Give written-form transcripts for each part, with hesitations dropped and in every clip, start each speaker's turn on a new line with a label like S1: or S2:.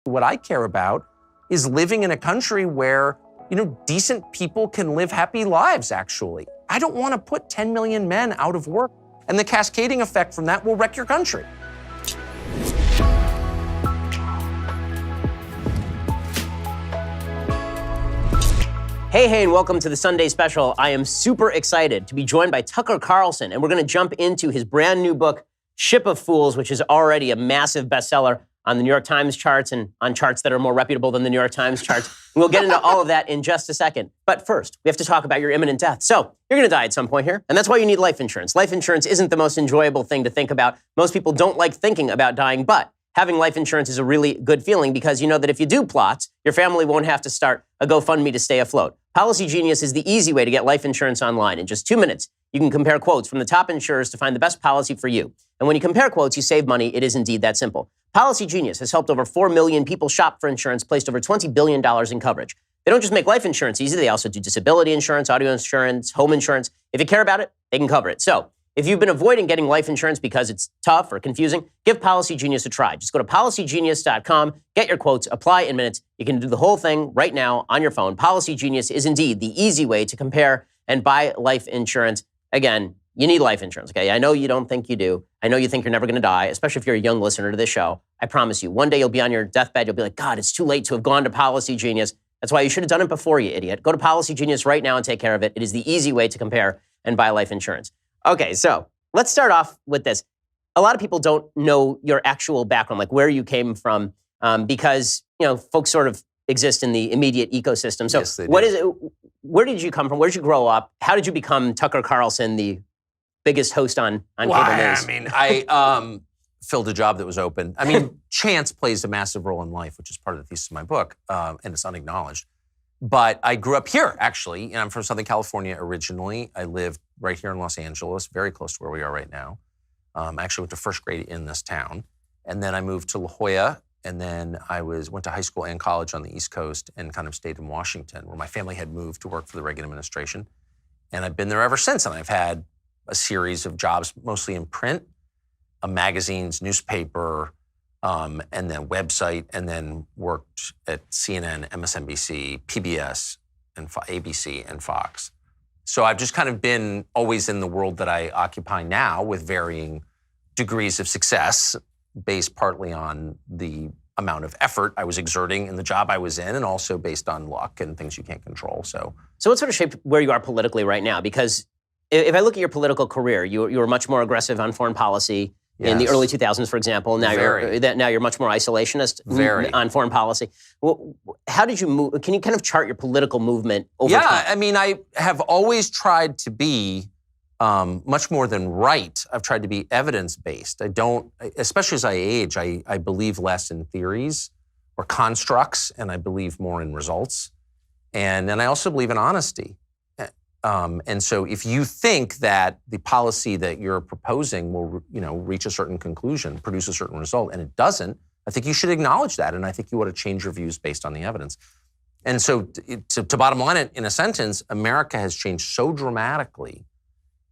S1: What I care about is living in a country where, decent people can live happy lives, actually. I don't want to put 10 million men out of work, and the cascading effect from that will wreck your country.
S2: Hey, and welcome to the Sunday Special. I am super excited to be joined by Tucker Carlson, and we're going to jump into his brand new book, Ship of Fools, which is already a massive bestseller on the New York Times charts and on charts that are more reputable than the New York Times charts. And we'll get into all of that in just a second. But first, we have to talk about your imminent death. So you're going to die at some point here, and that's why you need life insurance. Life insurance isn't the most enjoyable thing to think about. Most people don't like thinking about dying, but having life insurance is a really good feeling because you know that if you do plot, your family won't have to start a GoFundMe to stay afloat. Policy Genius is the easy way to get life insurance online. In just 2 minutes, you can compare quotes from the top insurers to find the best policy for you. And when you compare quotes, you save money. It is indeed that simple. Policy Genius has helped over 4 million people shop for insurance, placed over $20 billion in coverage. They don't just make life insurance easy. They also do disability insurance, auto insurance, home insurance. If you care about it, they can cover it. So if you've been avoiding getting life insurance because it's tough or confusing, give Policy Genius a try. Just go to policygenius.com, get your quotes, apply in minutes. You can do the whole thing right now on your phone. Policy Genius is indeed the easy way to compare and buy life insurance. Again, you need life insurance, okay? I know you don't think you do. I know you think you're never going to die, especially if you're a young listener to this show. I promise you, one day you'll be on your deathbed. You'll be like, God, it's too late to have gone to Policy Genius. That's why you should have done it before, you idiot. Go to Policy Genius right now and take care of it. It is the easy way to compare and buy life insurance. Okay, so let's start off with this. A lot of people don't know your actual background, like where you came from, because folks sort of exist in the immediate ecosystem. So
S1: Yes, they do.
S2: what is it? Where did you come from? Where did you grow up? How did you become Tucker Carlson, the biggest host on cable news?
S1: I filled a job that was open. Chance plays a massive role in life, which is part of the thesis of my book, and it's unacknowledged. But I grew up here, actually, and I'm from Southern California originally. I lived right here in Los Angeles, very close to where we are right now. I actually went to first grade in this town. And then I moved to La Jolla, and then I went to high school and college on the East Coast and kind of stayed in Washington, where my family had moved to work for the Reagan administration. And I've been there ever since, and I've had a series of jobs, mostly in print, magazines, newspaper, and then website, and then worked at CNN, MSNBC, PBS, and ABC, and Fox. So I've just kind of been always in the world that I occupy now with varying degrees of success based partly on the amount of effort I was exerting in the job I was in and also based on luck and things you can't control. So
S2: what sort of shaped where you are politically right now? Because if I look at your political career, you were much more aggressive on foreign policy in the early 2000s, for example. Now you're much more isolationist on foreign policy. Well, how did you move? Can you kind of chart your political movement over time?
S1: I have always tried to be much more than right. I've tried to be evidence-based. I don't, especially as I age, I believe less in theories or constructs, and I believe more in results. And I also believe in honesty. And so if you think that the policy that you're proposing will, reach a certain conclusion, produce a certain result, and it doesn't, I think you should acknowledge that. And I think you ought to change your views based on the evidence. And so to bottom line it in a sentence, America has changed so dramatically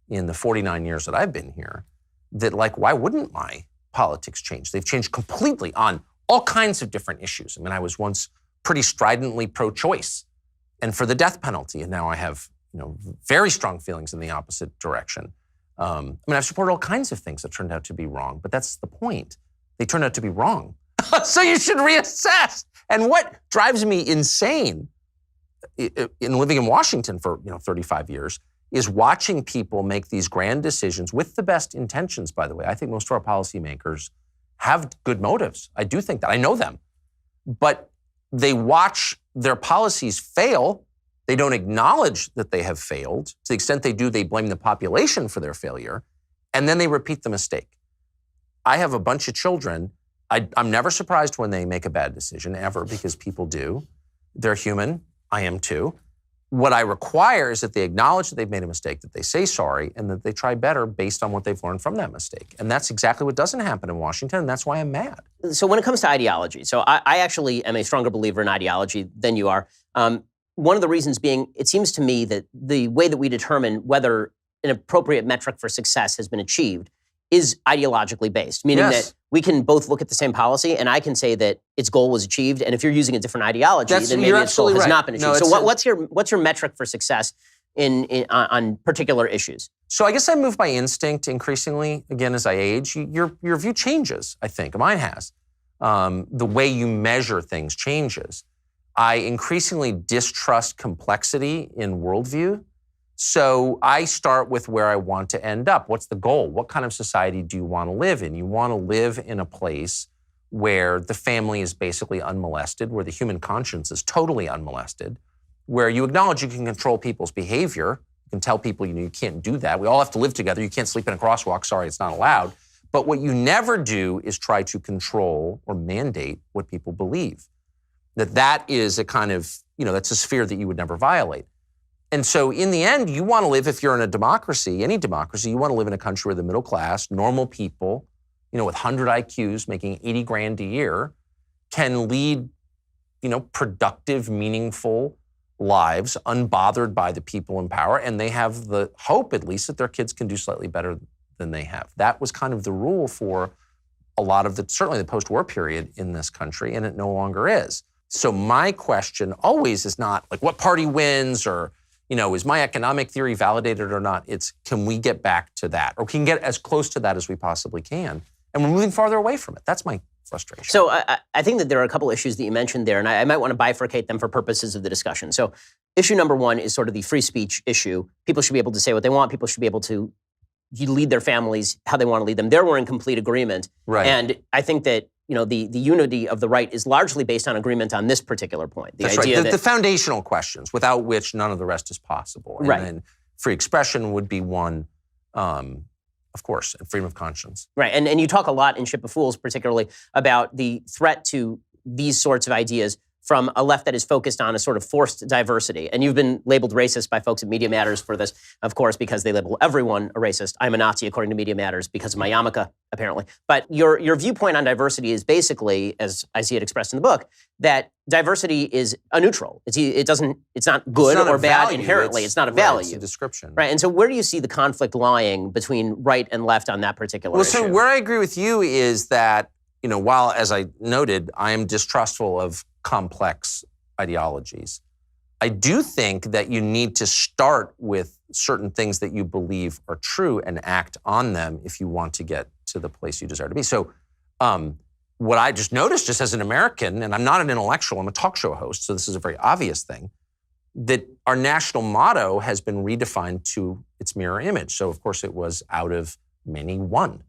S1: in the 49 years that I've been here that, why wouldn't my politics change? They've changed completely on all kinds of different issues. I was once pretty stridently pro-choice and for the death penalty. And now I have very strong feelings in the opposite direction. I've supported all kinds of things that turned out to be wrong, but that's the point. They turned out to be wrong. So you should reassess. And what drives me insane in living in Washington for 35 years is watching people make these grand decisions with the best intentions, by the way. I think most of our policymakers have good motives. I do think that. I know them. But they watch their policies fail. They don't acknowledge that they have failed. To the extent they do, they blame the population for their failure, and then they repeat the mistake. I have a bunch of children. I'm never surprised when they make a bad decision, ever, because people do. They're human. I am too. What I require is that they acknowledge that they've made a mistake, that they say sorry, and that they try better based on what they've learned from that mistake. And that's exactly what doesn't happen in Washington, and that's why I'm mad.
S2: So when it comes to ideology, so I actually am a stronger believer in ideology than you are. One of the reasons being, it seems to me that the way that we determine whether an appropriate metric for success has been achieved is ideologically based, meaning that we can both look at the same policy and I can say that its goal was achieved. And if you're using a different ideology, then maybe its goal has not been achieved. So what's your metric for success on particular issues?
S1: So I guess I move by instinct increasingly, again, as I age. Your view changes, I think. Mine has. The way you measure things changes. I increasingly distrust complexity in worldview. So I start with where I want to end up. What's the goal? What kind of society do you want to live in? You want to live in a place where the family is basically unmolested, where the human conscience is totally unmolested, where you acknowledge you can control people's behavior. You can tell people, you can't do that. We all have to live together. You can't sleep in a crosswalk. Sorry, it's not allowed. But what you never do is try to control or mandate what people believe. That is a kind of, that's a sphere that you would never violate. And so in the end, you want to live, if you're in a democracy, any democracy, you want to live in a country where the middle class, normal people, with 100 IQs making 80 grand a year can lead, productive, meaningful lives, unbothered by the people in power. And they have the hope, at least, that their kids can do slightly better than they have. That was kind of the rule for a lot of certainly the post-war period in this country, and it no longer is. So my question always is not like what party wins or, is my economic theory validated or not? It's, can we get back to that? Or can we get as close to that as we possibly can? And we're moving farther away from it. That's my frustration.
S2: So I think that there are a couple issues that you mentioned there, and I might want to bifurcate them for purposes of the discussion. So issue number one is sort of the free speech issue. People should be able to say what they want. People should be able to lead their families how they want to lead them. There we're in complete agreement.
S1: Right.
S2: And I think that the unity of the right is largely based on agreement on this particular point.
S1: That's right. The foundational questions, without which none of the rest is possible. And
S2: right.
S1: then free expression would be one, of course, and freedom of conscience.
S2: Right. And you talk a lot in Ship of Fools, particularly about the threat to these sorts of ideas from a left that is focused on a sort of forced diversity. And you've been labeled racist by folks at Media Matters for this, of course, because they label everyone a racist. I'm a Nazi, according to Media Matters, because of my yarmulke, apparently. But your viewpoint on diversity is basically, as I see it expressed in the book, that diversity is a neutral. It's not good or bad inherently. It's not a value.
S1: It's a description.
S2: Right. And so where do you see the conflict lying between right and left on that particular issue?
S1: So where I agree with you is that, while, as I noted, I am distrustful of complex ideologies, I do think that you need to start with certain things that you believe are true and act on them if you want to get to the place you desire to be. So what I just noticed, just as an American, and I'm not an intellectual, I'm a talk show host, so this is a very obvious thing, that our national motto has been redefined to its mirror image. So of course it was out of many one.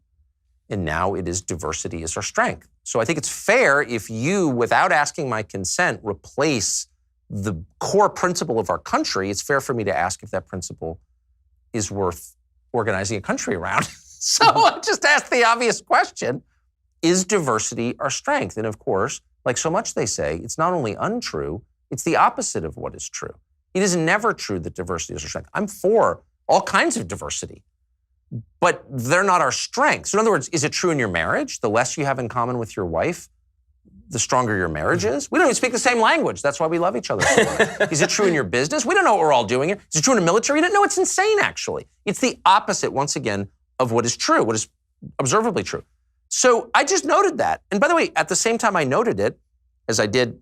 S1: And now it is diversity is our strength. So I think it's fair if you, without asking my consent, replace the core principle of our country. It's fair for me to ask if that principle is worth organizing a country around. So I just asked the obvious question, is diversity our strength? And of course, like so much they say, it's not only untrue, it's the opposite of what is true. It is never true that diversity is our strength. I'm for all kinds of diversity, but they're not our strength. So in other words, is it true in your marriage? The less you have in common with your wife, the stronger your marriage is? We don't even speak the same language. That's why we love each other so much. Is it true in your business? We don't know what we're all doing here. Is it true in the military? No, it's insane, actually. It's the opposite, once again, of what is true, what is observably true. So I just noted that. And by the way, at the same time I noted it, as I did,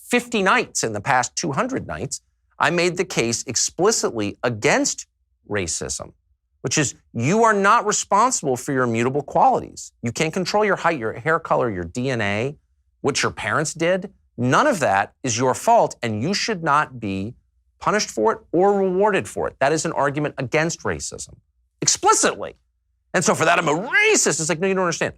S1: 50 nights in the past 200 nights, I made the case explicitly against racism, which is you are not responsible for your immutable qualities. You can't control your height, your hair color, your DNA, what your parents did. None of that is your fault, and you should not be punished for it or rewarded for it. That is an argument against racism, explicitly. And so for that, I'm a racist. It's like, no, you don't understand.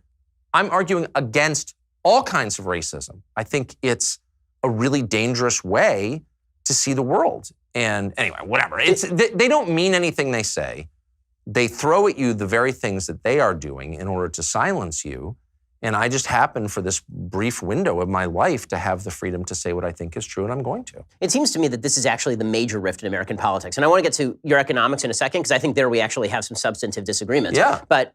S1: I'm arguing against all kinds of racism. I think it's a really dangerous way to see the world. And anyway, whatever. They don't mean anything they say. They throw at you the very things that they are doing in order to silence you. And I just happen for this brief window of my life to have the freedom to say what I think is true, and I'm going to.
S2: It seems to me that this is actually the major rift in American politics. And I want to get to your economics in a second, because I think there we actually have some substantive disagreements.
S1: Yeah.
S2: But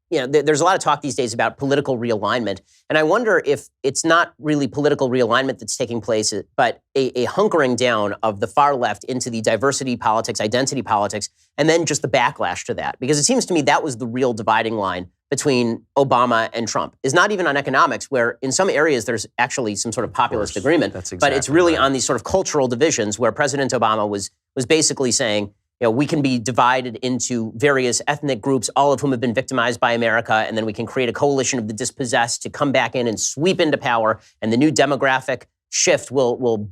S2: there's a lot of talk these days about political realignment. And I wonder if it's not really political realignment that's taking place, but a hunkering down of the far left into the diversity politics, identity politics, and then just the backlash to that. Because it seems to me that was the real dividing line between Obama and Trump, is not even on economics, where in some areas there's actually some sort of populist agreement.
S1: That's exactly
S2: but it's really
S1: right.
S2: on these sort of cultural divisions where President Obama was basically saying, we can be divided into various ethnic groups, all of whom have been victimized by America, and then we can create a coalition of the dispossessed to come back in and sweep into power, and the new demographic shift will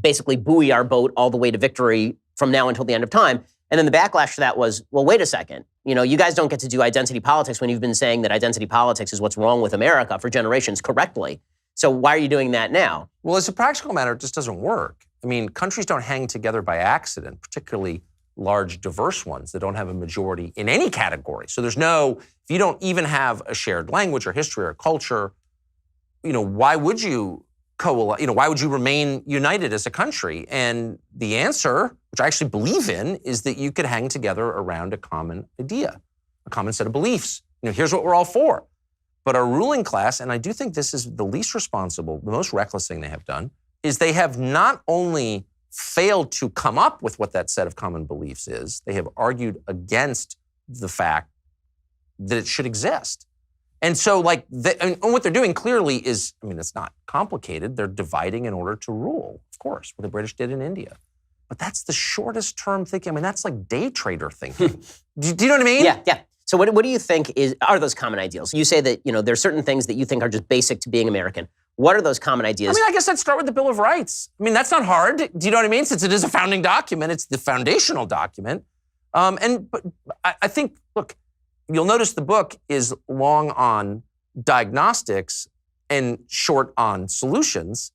S2: basically buoy our boat all the way to victory from now until the end of time. And then the backlash to that was, well, wait a second. You guys don't get to do identity politics when you've been saying that identity politics is what's wrong with America for generations correctly. So why are you doing that now?
S1: Well, as a practical matter, it just doesn't work. I mean, countries don't hang together by accident, particularly large, diverse ones that don't have a majority in any category. So if you don't even have a shared language or history or culture, why would you why would you remain united as a country? And the answer, which I actually believe in, is that you could hang together around a common idea, a common set of beliefs. Here's what we're all for. But our ruling class, and I do think this is the least responsible, the most reckless thing they have done, is they have not only failed to come up with what that set of common beliefs is, they have argued against the fact that it should exist. And so and what they're doing clearly is, it's not complicated. They're dividing in order to rule, of course, what the British did in India. But that's the shortest term thinking. That's like day trader thinking. do you know what I mean?
S2: Yeah. So what do you think are those common ideals? You say that, there are certain things that you think are just basic to being American. What are those common ideas?
S1: I guess I'd start with the Bill of Rights. That's not hard. Do you know what I mean? Since it is a founding document, it's the foundational document. But I think, look, you'll notice the book is long on diagnostics and short on solutions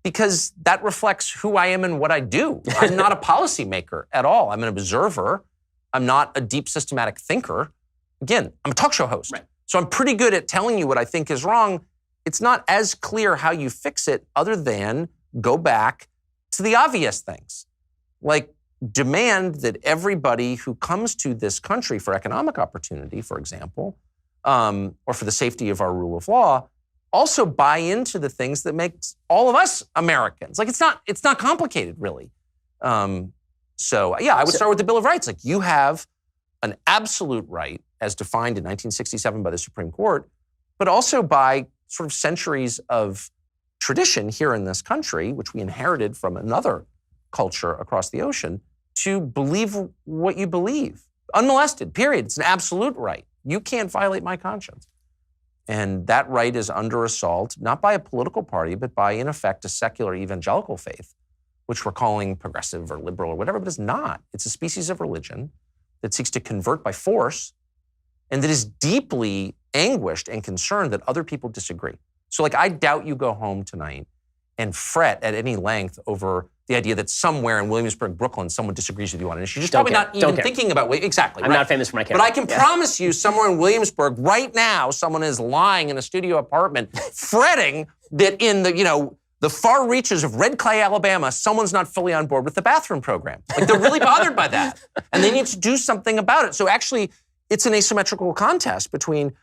S1: because that reflects who I am and what I do. I'm not a policymaker at all. I'm an observer. I'm not a deep systematic thinker. Again, I'm a talk show host.
S2: Right.
S1: So I'm pretty good at telling you what I think is wrong. It's not as clear how you fix it other than go back to the obvious things. Like demand that everybody who comes to this country for economic opportunity, for example, or for the safety of our rule of law, also buy into the things that makes all of us Americans. It's not complicated, really. I would start with the Bill of Rights. You have an absolute right, as defined in 1967 by the Supreme Court, but also by sort of centuries of tradition here in this country, which we inherited from another culture across the ocean, to believe what you believe. Unmolested, period. It's an absolute right. You can't violate my conscience. And that right is under assault, not by a political party, but by, in effect, a secular evangelical faith, which we're calling progressive or liberal or whatever, but it's not. It's a species of religion that seeks to convert by force and that is deeply anguished and concerned that other people disagree. So I doubt you go home tonight and fret at any length over the idea that somewhere in Williamsburg, Brooklyn, someone disagrees with you on an issue. You're just probably not even thinking about it. Exactly.
S2: I'm not famous for my care.
S1: But I can promise you somewhere in Williamsburg right now, someone is lying in a studio apartment fretting that in the far reaches of Red Clay, Alabama, someone's not fully on board with the bathroom program. They're really bothered by that. And they need to do something about it. So actually, it's an asymmetrical contest between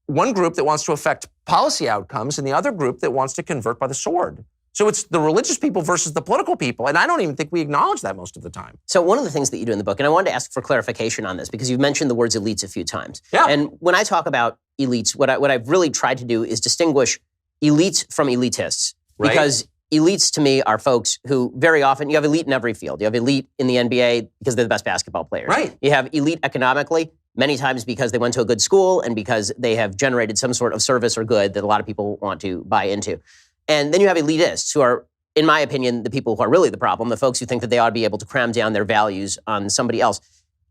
S1: one group that wants to affect policy outcomes and the other group that wants to convert by the sword. So it's the religious people versus the political people. And I don't even think we acknowledge that most of the time.
S2: So one of the things that you do in the book, and I wanted to ask for clarification on this because you've mentioned the words elites a few times.
S1: Yeah.
S2: And when I talk about elites, what I've really tried to do is distinguish elites from elitists.
S1: Right.
S2: Because elites to me are folks who very often, you have elite in every field. You have elite in the NBA because they're the best basketball players.
S1: Right.
S2: You have elite economically, many times because they went to a good school and because they have generated some sort of service or good that a lot of people want to buy into. And then you have elitists who are, in my opinion, the people who are really the problem, the folks who think that they ought to be able to cram down their values on somebody else.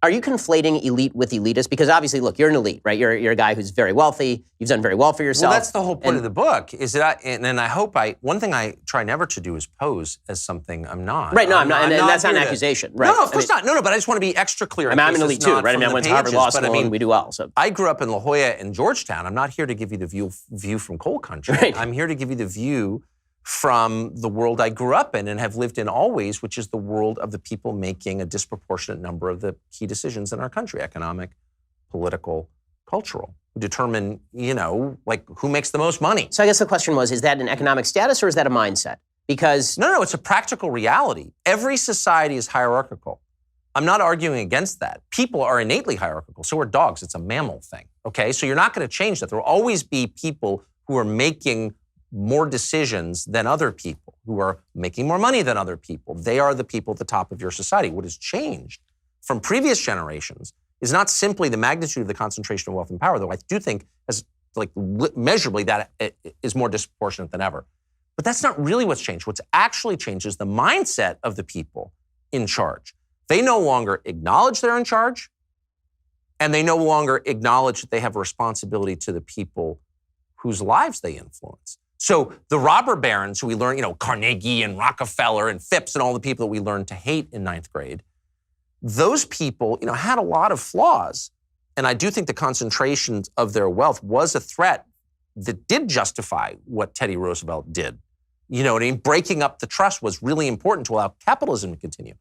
S2: Are you conflating elite with elitist? Because obviously, look, you're an elite, right? You're a guy who's very wealthy. You've done very well for yourself.
S1: Well, that's the whole point of the book, is that I hope one thing I try never to do is pose as something I'm not.
S2: Right, no, I'm not, and that's not an accusation, right?
S1: No, of course not. No, but I just want to be extra clear.
S2: I'm an elite too, right? I went to Harvard Law School and we do well. So
S1: I grew up in La Jolla and Georgetown. I'm not here to give you the view from coal country.
S2: Right.
S1: I'm here to give you the view from the world I grew up in and have lived in always, which is the world of the people making a disproportionate number of the key decisions in our country: economic, political, cultural. who determine, like who makes the most money.
S2: So I guess the question was, is that an economic status or is that a mindset? Because
S1: No, it's a practical reality. Every society is hierarchical. I'm not arguing against that. People are innately hierarchical. So are dogs. It's a mammal thing. Okay, so you're not going to change that. There will always be people who are making more decisions than other people, who are making more money than other people. They are the people at the top of your society. What has changed from previous generations is not simply the magnitude of the concentration of wealth and power, though I do think as measurably that it is more disproportionate than ever. But that's not really what's changed. What's actually changed is the mindset of the people in charge. They no longer acknowledge they're in charge, and they no longer acknowledge that they have a responsibility to the people whose lives they influence. So the robber barons who we learn, Carnegie and Rockefeller and Phipps and all the people that we learned to hate in ninth grade, those people, had a lot of flaws. And I do think the concentration of their wealth was a threat that did justify what Teddy Roosevelt did. You know what I mean? Breaking up the trust was really important to allow capitalism to continue.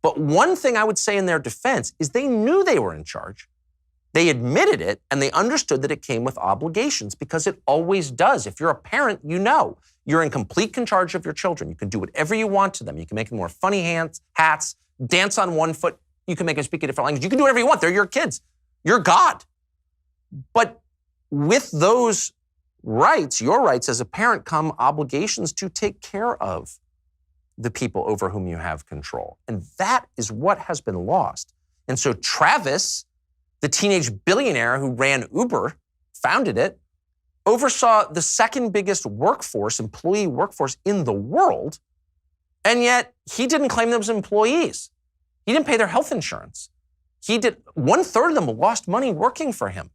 S1: But one thing I would say in their defense is they knew they were in charge. They admitted it, and they understood that it came with obligations because it always does. If you're a parent, you're in complete charge of your children. You can do whatever you want to them. You can make them wear funny hats, dance on one foot. You can make them speak a different language. You can do whatever you want. They're your kids. You're God. But with those rights, your rights as a parent, come obligations to take care of the people over whom you have control. And that is what has been lost. And so Travis, the teenage billionaire who ran Uber, founded it, oversaw the second biggest employee workforce in the world, and yet he didn't claim them as employees. He didn't pay their health insurance. 1/3 of them lost money working for him.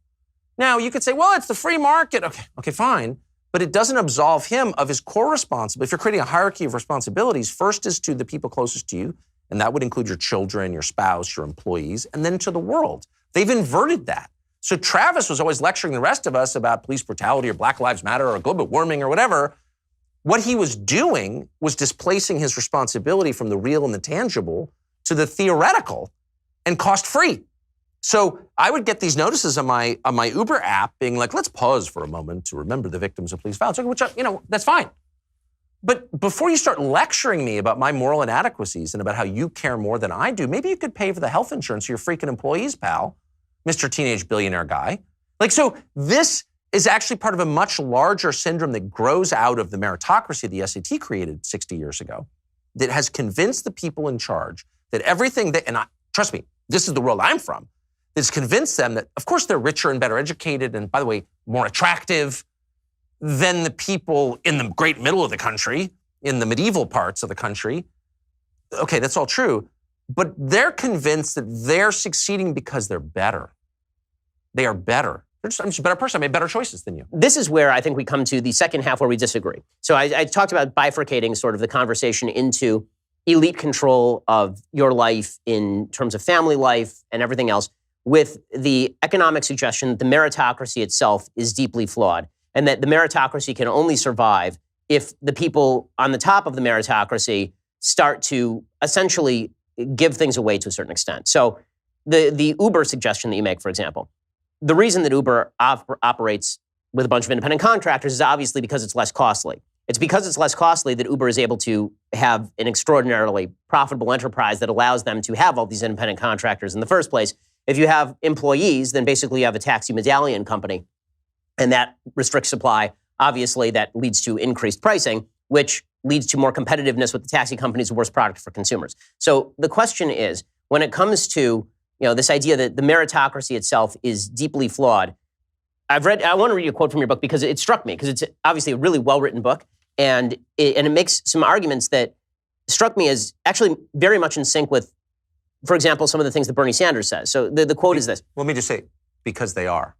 S1: Now, you could say, well, it's the free market. Okay, fine. But it doesn't absolve him of his core responsibility. If you're creating a hierarchy of responsibilities, first is to the people closest to you, and that would include your children, your spouse, your employees, and then to the world. They've inverted that. So Travis was always lecturing the rest of us about police brutality or Black Lives Matter or global warming or whatever. What he was doing was displacing his responsibility from the real and the tangible to the theoretical and cost-free. So I would get these notices on my Uber app being like, let's pause for a moment to remember the victims of police violence, which, that's fine. But before you start lecturing me about my moral inadequacies and about how you care more than I do, maybe you could pay for the health insurance of your freaking employees, pal, Mr. Teenage Billionaire Guy. So this is actually part of a much larger syndrome that grows out of the meritocracy the SAT created 60 years ago, that has convinced the people in charge that everything trust me, this is the world I'm from, that's convinced them that, of course, they're richer and better educated and, by the way, more attractive than the people in the great middle of the country, in the medieval parts of the country. Okay, that's all true. But they're convinced that they're succeeding because they're better. They are better. I'm just a better person. I made better choices than you.
S2: This is where I think we come to the second half where we disagree. So I talked about bifurcating sort of the conversation into elite control of your life in terms of family life and everything else, with the economic suggestion that the meritocracy itself is deeply flawed and that the meritocracy can only survive if the people on the top of the meritocracy start to essentially give things away to a certain extent. So the Uber suggestion that you make, for example, the reason that Uber operates with a bunch of independent contractors is obviously because it's less costly. It's because it's less costly that Uber is able to have an extraordinarily profitable enterprise that allows them to have all these independent contractors in the first place. If you have employees, then basically you have a taxi medallion company, and that restricts supply. Obviously, that leads to increased pricing, which leads to more competitiveness with the taxi companies, the worst product for consumers. So the question is, when it comes to this idea that the meritocracy itself is deeply flawed, I want to read you a quote from your book because it struck me, because it's obviously a really well-written book, and it makes some arguments that struck me as actually very much in sync with, for example, some of the things that Bernie Sanders says. So the quote is this.
S1: Let me just say, because they are.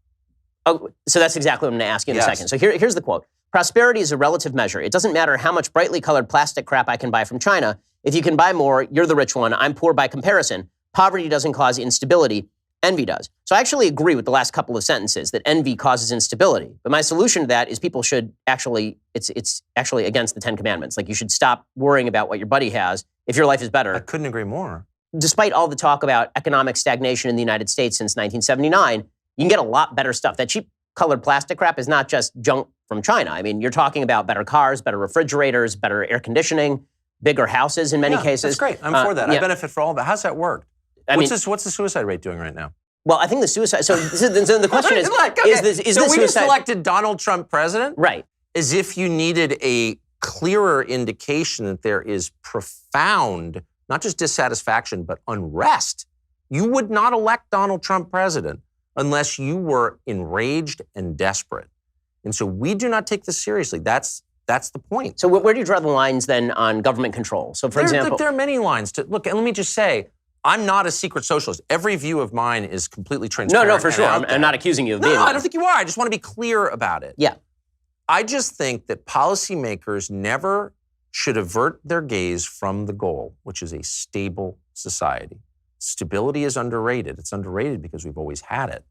S2: Oh, so that's exactly what I'm going to ask you in a second. So here's the quote. Prosperity is a relative measure. It doesn't matter how much brightly colored plastic crap I can buy from China. If you can buy more, you're the rich one. I'm poor by comparison. Poverty doesn't cause instability. Envy does. So I actually agree with the last couple of sentences that envy causes instability. But my solution to that is people should it's actually against the 10 Commandments. You should stop worrying about what your buddy has if your life is better.
S1: I couldn't agree more.
S2: Despite all the talk about economic stagnation in the United States since 1979, you can get a lot better stuff. That cheap rose-colored plastic crap is not just junk from China. I mean, you're talking about better cars, better refrigerators, better air conditioning, bigger houses in many cases.
S1: That's great. I'm for that. I benefit for all of that. How's that work? What's the suicide rate doing right now?
S2: Well, I think the suicide. So the question is:
S1: we just selected Donald Trump president,
S2: right?
S1: As if you needed a clearer indication that there is profound, not just dissatisfaction, but unrest. You would not elect Donald Trump president unless you were enraged and desperate. And so we do not take this seriously. That's the point.
S2: So where do you draw the lines then on government control? So for example,
S1: there are many lines to look. And let me just say, I'm not a secret socialist. Every view of mine is completely transparent.
S2: No, for sure. I'm not accusing you of being.
S1: No, I don't think you are. I just want to be clear about it.
S2: Yeah.
S1: I just think that policymakers never should avert their gaze from the goal, which is a stable society. Stability is underrated. It's underrated because we've always had it.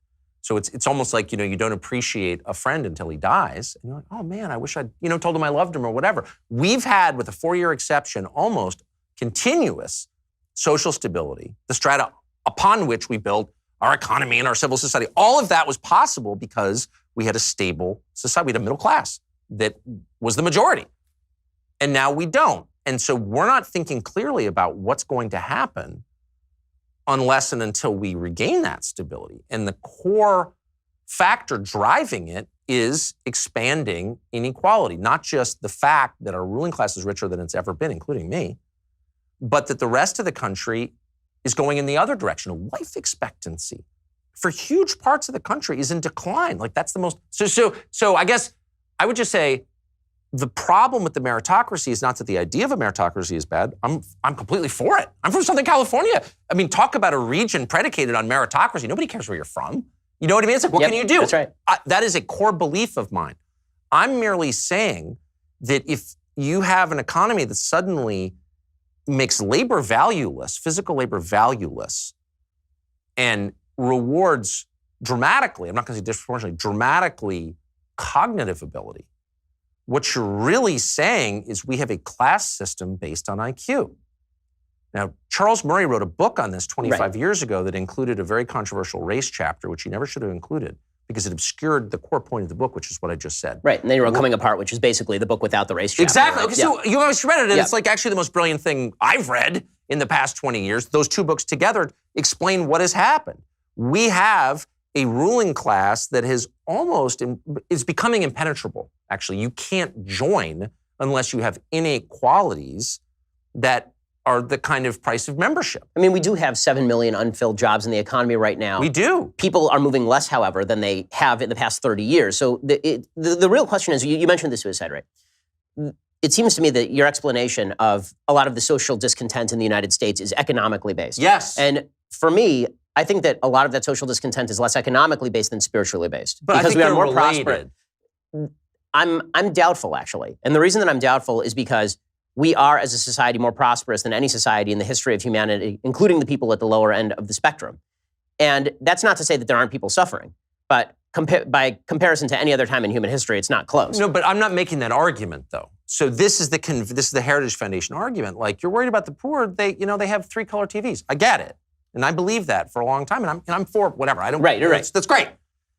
S1: So it's almost like, you don't appreciate a friend until he dies. And you're like, oh man, I wish I'd, told him I loved him or whatever. We've had, with a 4-year exception, almost continuous social stability, the strata upon which we built our economy and our civil society. All of that was possible because we had a stable society. We had a middle class that was the majority. And now we don't. And so we're not thinking clearly about what's going to happen unless and until we regain that stability. And the core factor driving it is expanding inequality, not just the fact that our ruling class is richer than it's ever been, including me, but that the rest of the country is going in the other direction. Life expectancy for huge parts of the country is in decline. Like that's the most, so I guess I would just say the problem with the meritocracy is not that the idea of a meritocracy is bad. I'm completely for it. I'm from Southern California. I mean, talk about a region predicated on meritocracy. Nobody cares where you're from. You know what I mean? It's like, what can you do?
S2: That's right.
S1: That is a core belief of mine. I'm merely saying that if you have an economy that suddenly makes labor valueless, physical labor valueless, and rewards dramatically, I'm not going to say disproportionately, dramatically cognitive ability, what you're really saying is we have a class system based on IQ. Now, Charles Murray wrote a book on this 25 years ago that included a very controversial race chapter, which he never should have included because it obscured the core point of the book, which is what I just said.
S2: Right, and then you wrote Coming Apart, which is basically the book without the race chapter.
S1: Exactly.
S2: Right?
S1: Okay, so you always read it, and it's like actually the most brilliant thing I've read in the past 20 years. Those two books together explain what has happened. We have a ruling class that is becoming impenetrable, actually. You can't join unless you have inequalities that are the kind of price of membership.
S2: I mean, we do have 7 million unfilled jobs in the economy right now.
S1: We do.
S2: People are moving less, however, than they have in the past 30 years. So the real question is, you mentioned the suicide rate. It seems to me that your explanation of a lot of the social discontent in the United States is economically based.
S1: Yes.
S2: And for me, I think that a lot of that social discontent is less economically based than spiritually based.
S1: But
S2: because
S1: I think
S2: we are more
S1: prosperous.
S2: I'm doubtful, actually. And the reason that I'm doubtful is because we are, as a society, more prosperous than any society in the history of humanity, including the people at the lower end of the spectrum. And that's not to say that there aren't people suffering, but by comparison to any other time in human history, it's not close.
S1: No, but I'm not making that argument, though. So this is the Heritage Foundation argument. Like, you're worried about the poor. They have 3-color TVs. I get it, and I believe that for a long time. And I'm for whatever. I don't.
S2: Right, you're right.
S1: That's great.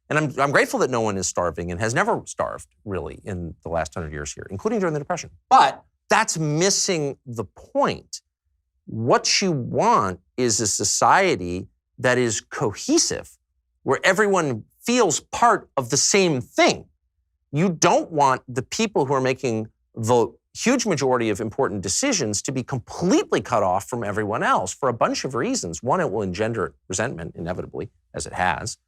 S1: And I'm grateful that no one is starving and has never starved really in the last 100 years here, including during the Depression. But that's missing the point. What you want is a society that is cohesive, where everyone feels part of the same thing. You don't want the people who are making the huge majority of important decisions to be completely cut off from everyone else for a bunch of reasons. One, it will engender resentment, inevitably, as it has.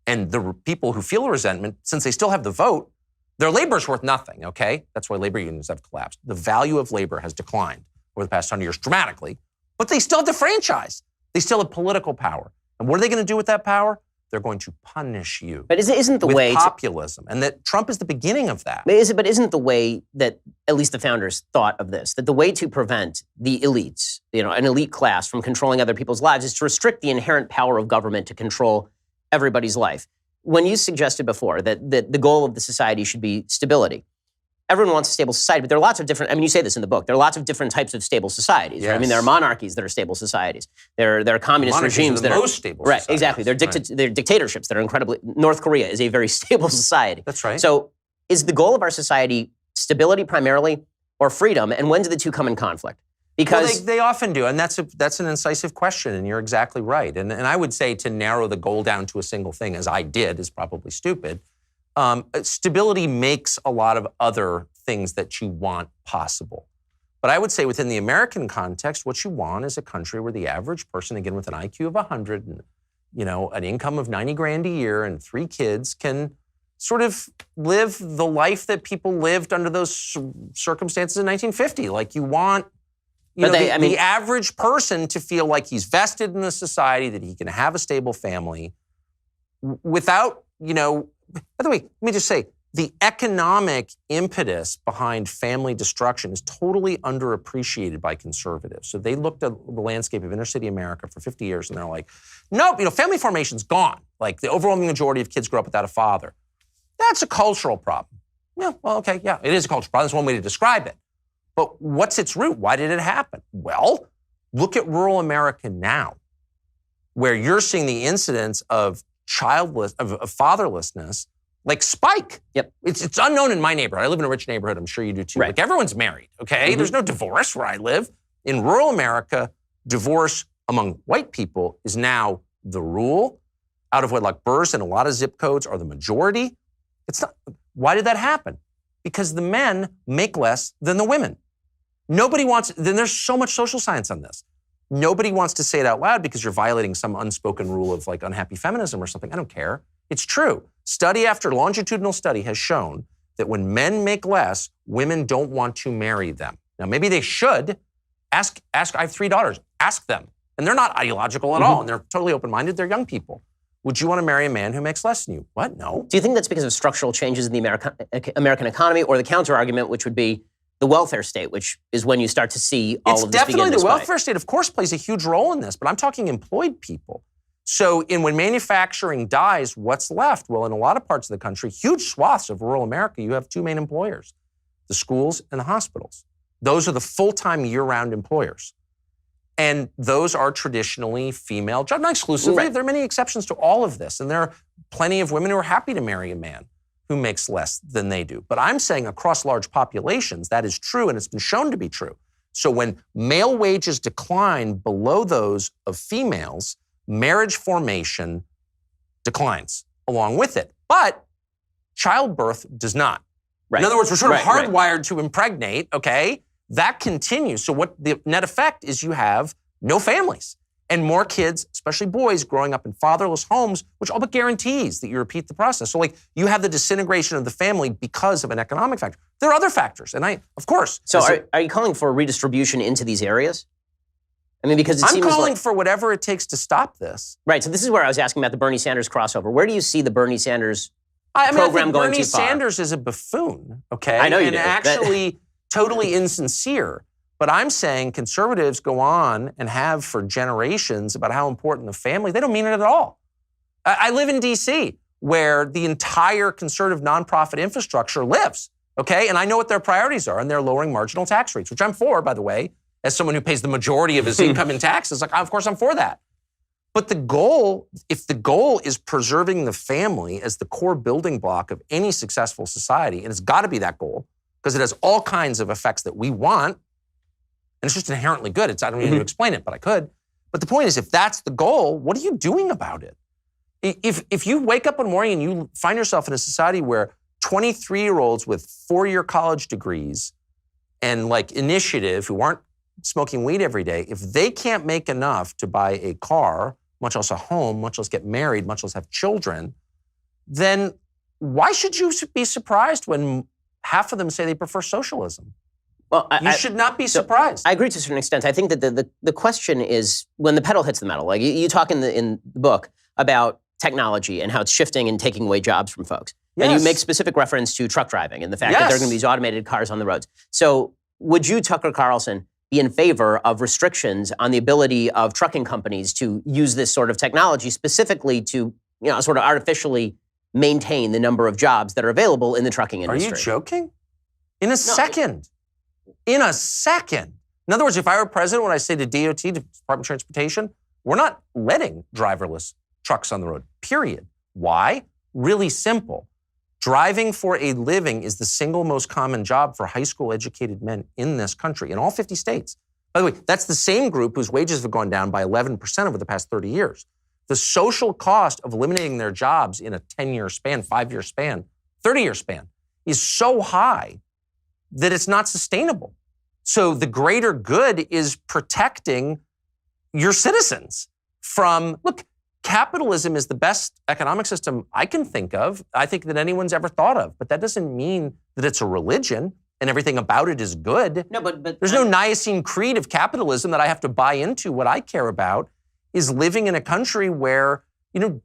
S1: And the people who feel resentment, since they still have the vote, their labor is worth nothing, okay? That's why labor unions have collapsed. The value of labor has declined over the past 100 years dramatically, but they still have the franchise. They still have political power. And what are they going to do with that power? They're going to punish you.
S2: But isn't the
S1: with
S2: way
S1: populism, and that Trump is the beginning of that.
S2: But isn't the way that at least the founders thought of this, that the way to prevent the elites, an elite class from controlling other people's lives is to restrict the inherent power of government to control everybody's life? When you suggested before that the goal of the society should be stability, everyone wants a stable society, but there are lots of different, I mean, you say this in the book, there are lots of different types of stable societies. Right? I mean, there are monarchies that are stable societies. There are communist regimes that are
S1: most stable
S2: right,
S1: societies.
S2: exactly. They're dictatorships that are incredibly, North Korea is a very stable society.
S1: That's right.
S2: So is the goal of our society stability primarily or freedom? And when do the two come in conflict? Because
S1: they often do, and that's an incisive question, and you're exactly right. And I would say to narrow the goal down to a single thing, as I did, is probably stupid. Stability makes a lot of other things that you want possible. But I would say within the American context, what you want is a country where the average person, again, with an IQ of 100 and, an income of 90 grand a year and 3 kids can sort of live the life that people lived under those circumstances in 1950. Like you want, the average person to feel like he's vested in the society, that he can have a stable family without, by the way, let me just say, the economic impetus behind family destruction is totally underappreciated by conservatives. So they looked at the landscape of inner city America for 50 years and they're like, nope, family formation's gone. Like the overwhelming majority of kids grow up without a father. That's a cultural problem. Yeah, well, okay, yeah, it is a cultural problem. That's one way to describe it. But what's its root? Why did it happen? Well, look at rural America now, where you're seeing the incidence of fatherlessness like spike.
S2: Yep.
S1: It's unknown in my neighborhood. I live in a rich neighborhood. I'm sure you do too.
S2: Right.
S1: Like everyone's married, okay? Mm-hmm. There's no divorce where I live. In rural America, divorce among white people is now the rule. Out of wedlock births in a lot of zip codes are the majority. It's not. Why did that happen? Because the men make less than the women. Nobody wants, then there's so much social science on this. Nobody wants to say it out loud because you're violating some unspoken rule of like unhappy feminism or something. I don't care. It's true. Study after longitudinal study has shown that when men make less, women don't want to marry them. Now, maybe they should. Ask. I have 3 daughters. Ask them. And they're not ideological at all. And they're totally open-minded. They're young people. Would you want to marry a man who makes less than you? What? No.
S2: Do you think that's because of structural changes in the American economy, or the counter-argument, which would be the welfare state, which is when you start to see all of this begin to spike?
S1: It's definitely the welfare state, of course, plays a huge role in this, but I'm talking employed people. So when manufacturing dies, what's left? Well, in a lot of parts of the country, huge swaths of rural America, you have 2 main employers, the schools and the hospitals. Those are the full-time year-round employers. And those are traditionally female jobs, not exclusively.
S2: Right.
S1: There are many exceptions to all of this. And there are plenty of women who are happy to marry a man who makes less than they do. But I'm saying across large populations, that is true, and it's been shown to be true. So when male wages decline below those of females, marriage formation declines along with it. But childbirth does not.
S2: Right.
S1: In other words, we're sort of hardwired to impregnate, okay? That continues. So what the net effect is you have no families and more kids, especially boys, growing up in fatherless homes, which all but guarantees that you repeat the process. So like you have the disintegration of the family because of an economic factor. There are other factors, and of course.
S2: So are you calling for redistribution into these areas? I mean, because
S1: I'm calling for whatever it takes to stop this.
S2: Right. So this is where I was asking about the Bernie Sanders crossover. Where do you see the Bernie Sanders program
S1: I think
S2: going
S1: Bernie
S2: too far?
S1: Sanders is a buffoon, okay?
S2: I know you
S1: and
S2: do.
S1: Actually totally insincere. But I'm saying conservatives go on and have for generations about how important the family. They don't mean it at all. I live in D.C., where the entire conservative nonprofit infrastructure lives, okay? And I know what their priorities are, and they're lowering marginal tax rates, which I'm for, by the way, as someone who pays the majority of his income in taxes. Like, of course, I'm for that. But the goal, if the goal is preserving the family as the core building block of any successful society, and it's got to be that goal, because it has all kinds of effects that we want, and it's just inherently good. I don't need to explain it, but I could. But the point is, if that's the goal, what are you doing about it? If you wake up one morning and you find yourself in a society where 23-year-olds with 4-year college degrees and like initiative who aren't smoking weed every day, if they can't make enough to buy a car, much less a home, much less get married, much less have children, then why should you be surprised when half of them say they prefer socialism?
S2: Well,
S1: you should not be surprised.
S2: I agree to a certain extent. I think that the question is when the pedal hits the metal. Like you talk in the book about technology and how it's shifting and taking away jobs from folks. Yes. And you make specific reference to truck driving and the fact that there are going to be these automated cars on the roads. So would you, Tucker Carlson, be in favor of restrictions on the ability of trucking companies to use this sort of technology specifically to, sort of artificially maintain the number of jobs that are available in the trucking industry?
S1: Are you joking? In a second. In a second. In other words, if I were president, when I say to DOT, to Department of Transportation, we're not letting driverless trucks on the road, period. Why? Really simple. Driving for a living is the single most common job for high school educated men in this country, in all 50 states. By the way, that's the same group whose wages have gone down by 11% over the past 30 years. The social cost of eliminating their jobs in a 10-year span, 5-year span, 30-year span is so high that it's not sustainable. So the greater good is protecting your citizens from, look, capitalism is the best economic system I can think of, I think that anyone's ever thought of, but that doesn't mean that it's a religion and everything about it is good.
S2: No, but
S1: there's no Nicene Creed of capitalism that I have to buy into. What I care about is living in a country where,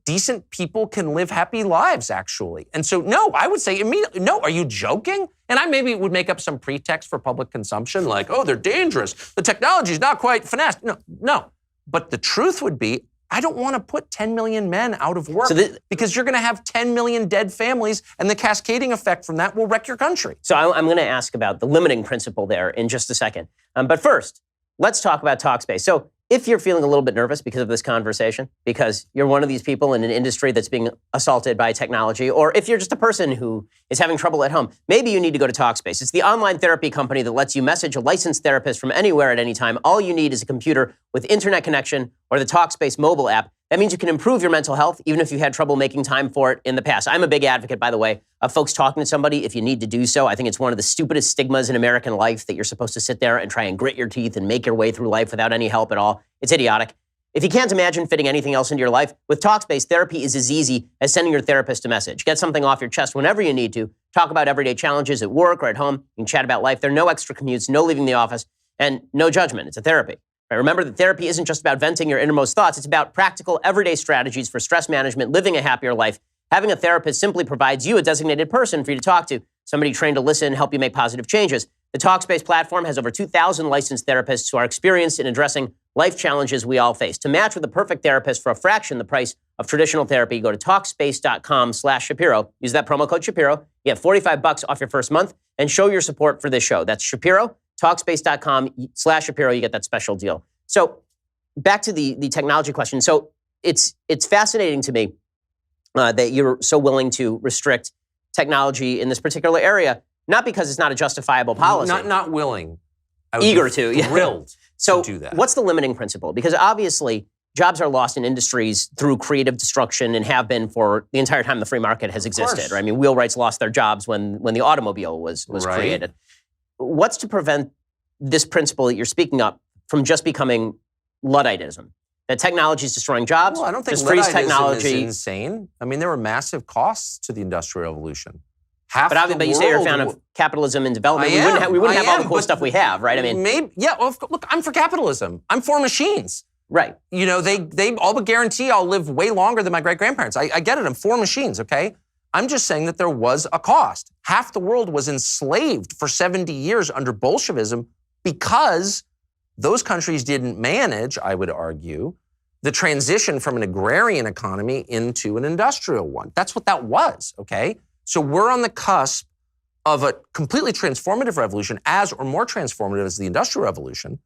S1: decent people can live happy lives, actually. And so, no, I would say immediately, no, are you joking? And I maybe would make up some pretext for public consumption, like, oh, they're dangerous. The technology is not quite finessed. No. But the truth would be, I don't want to put 10 million men out of work because you're going to have 10 million dead families, and the cascading effect from that will wreck your country.
S2: So I'm going to ask about the limiting principle there in just a second. But first, let's talk about Talkspace. So if you're feeling a little bit nervous because of this conversation, because you're one of these people in an industry that's being assaulted by technology, or if you're just a person who is having trouble at home, maybe you need to go to Talkspace. It's the online therapy company that lets you message a licensed therapist from anywhere at any time. All you need is a computer with internet connection or the Talkspace mobile app. That means you can improve your mental health, even if you had trouble making time for it in the past. I'm a big advocate, by the way, of folks talking to somebody if you need to do so. I think it's one of the stupidest stigmas in American life that you're supposed to sit there and try and grit your teeth and make your way through life without any help at all. It's idiotic. If you can't imagine fitting anything else into your life, with Talkspace, therapy is as easy as sending your therapist a message. Get something off your chest whenever you need to. Talk about everyday challenges at work or at home. You can chat about life. There are no extra commutes, no leaving the office, and no judgment. It's a therapy. Right? Remember that therapy isn't just about venting your innermost thoughts. It's about practical, everyday strategies for stress management, living a happier life. Having a therapist simply provides you a designated person for you to talk to, somebody trained to listen, help you make positive changes. The Talkspace platform has over 2,000 licensed therapists who are experienced in addressing life challenges we all face. To match with the perfect therapist for a fraction the price of traditional therapy, go to Talkspace.com/Shapiro. Use that promo code Shapiro. You get $45 off your first month and show your support for this show. That's Shapiro. Talkspace.com/Shapiro, you get that special deal. So back to the technology question. So it's fascinating to me that you're so willing to restrict technology in this particular area, not because it's not a justifiable policy.
S1: Not willing.
S2: Eager to.
S1: Thrilled
S2: to
S1: do that.
S2: What's the limiting principle? Because obviously jobs are lost in industries through creative destruction and have been for the entire time the free market has existed. Right? I mean, wheelwrights lost their jobs when the automobile was created. What's to prevent this principle that you're speaking up from just becoming Ludditism? That technology is destroying jobs.
S1: Well, I don't think Ludditism is insane. I mean, there were massive costs to the Industrial Revolution.
S2: But you say you're a fan of capitalism and development. We wouldn't have all the cool stuff we have, right? I mean,
S1: look, I'm for capitalism. I'm for machines.
S2: Right.
S1: They all but guarantee I'll live way longer than my great-grandparents. I get it. I'm for machines, okay? I'm just saying that there was a cost. Half the world was enslaved for 70 years under Bolshevism because those countries didn't manage, I would argue, the transition from an agrarian economy into an industrial one. That's what that was, okay? So we're on the cusp of a completely transformative revolution, as or more transformative as the Industrial Revolution,